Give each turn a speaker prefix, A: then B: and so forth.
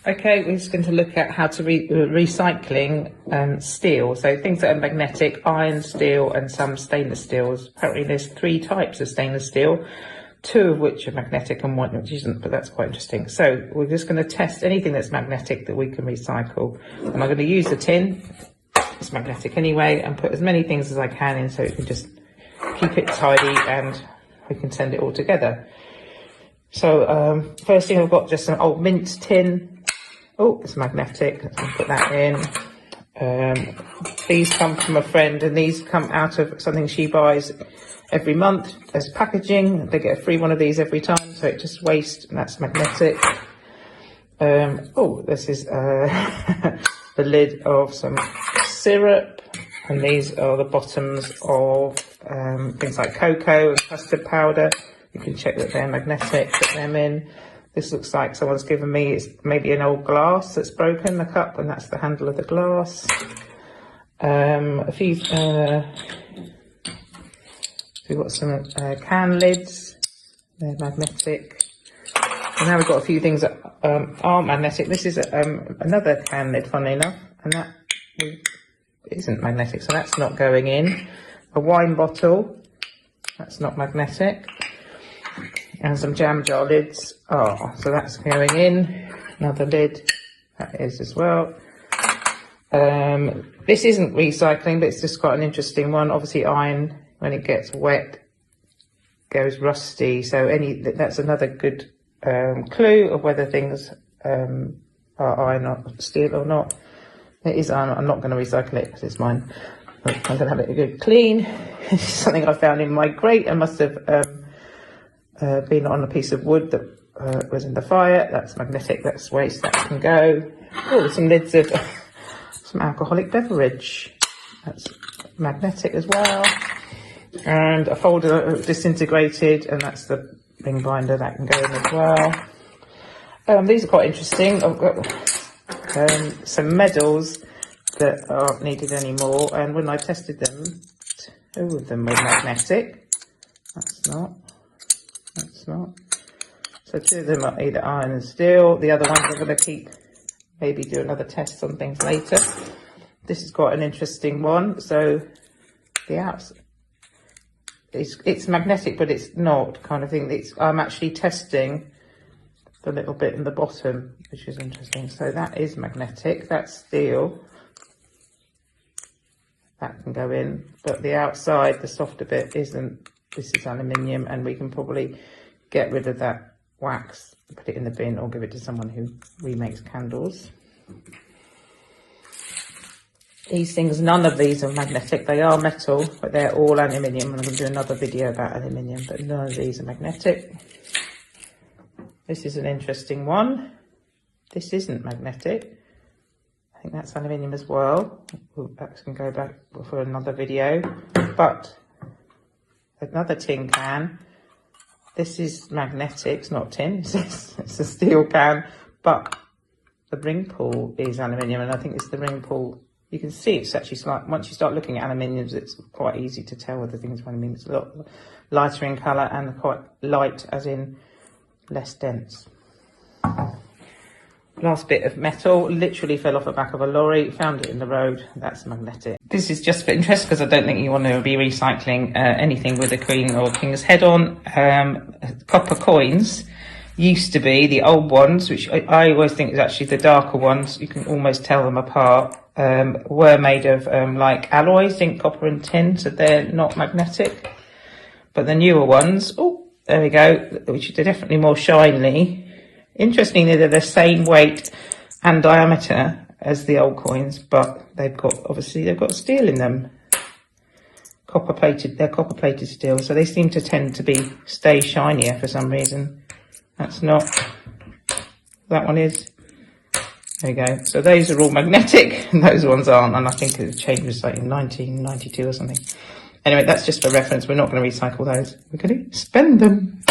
A: Okay, we're just going to look at how to recycling steel. So things that are magnetic, iron, steel, and some stainless steels. Apparently there's 3 types of stainless steel, 2 of which are magnetic and 1 which isn't, but that's quite interesting. So we're just going to test anything that's magnetic that we can recycle. And I'm going to use the tin, it's magnetic anyway, and put as many things as I can in so it can just keep it tidy and we can send it all together. So first thing, I've got just an old mint tin. Oh, it's magnetic. Let's put that in. These come from a friend, and these come out of something she buys every month. There's packaging. They get a free one of these every time, so it just waste, and that's magnetic. Oh, this is the lid of some syrup, and these are the bottoms of things like cocoa and custard powder. You can check that they're magnetic, put them in. This looks like someone's given me, it's maybe an old glass that's broken, the cup, and that's the handle of the glass. A few, we've got some can lids, they're magnetic. And now we've got a few things that are magnetic. This is another can lid, funnily enough, and that isn't magnetic, so that's not going in. A wine bottle, that's not magnetic. And some jam jar lids. Oh, so that's going in. Another lid, that is as well. This isn't recycling, but it's just quite an interesting one. Obviously iron, when it gets wet, goes rusty. So that's another good clue of whether things are iron or steel or not. It is iron. I'm not going to recycle it because it's mine. I'm going to have it a good clean. This is something I found in my grate. I must have been on a piece of wood that was in the fire. That's magnetic, that's waste, that can go. Oh, some lids of some alcoholic beverage. That's magnetic as well. And a folder of disintegrated, and that's the ring binder, that can go in as well. These are quite interesting. I've got some medals that aren't needed anymore, and when I tested them, 2 of them were magnetic. That's not. So 2 of them are either iron and steel. The other ones I'm going to keep, maybe do another test on things later. This is quite an interesting one. So the outside, it's magnetic, but it's not kind of thing. I'm actually testing the little bit in the bottom, which is interesting. So that is magnetic. That's steel. That can go in, but the outside, the softer bit, isn't. This is aluminium, and we can probably get rid of that wax, put it in the bin, or give it to someone who remakes candles. These things, none of these are magnetic. They are metal, but they're all aluminium, and I'm going to do another video about aluminium, but none of these are magnetic. This is an interesting one. This isn't magnetic. I think that's aluminium as well. That can go back for another video. But another tin can. This is magnetic, it's not tin, it's a steel can, but the ring pull is aluminium, and I think it's the ring pull. You can see it's actually slight. Once you start looking at aluminiums, it's quite easy to tell whether things are aluminium. It's a lot lighter in colour and quite light, as in less dense. Last bit of metal, literally fell off the back of a lorry, found it in the road, that's magnetic. This is just for interest because I don't think you want to be recycling anything with a queen or king's head on. Copper coins used to be, the old ones, which I always think is actually the darker ones, you can almost tell them apart, were made of like alloys, zinc, copper and tin, so they're not magnetic. But the newer ones, oh, there we go, which are definitely more shiny. Interestingly, they're the same weight and diameter as the old coins, but they've got steel in them. They're copper plated steel, so they seem to tend to stay shinier for some reason. That's not, that one is. There you go. So those are all magnetic and those ones aren't, and I think it changed like in 1992 or something. Anyway, that's just for reference. We're not going to recycle those. We're going to spend them.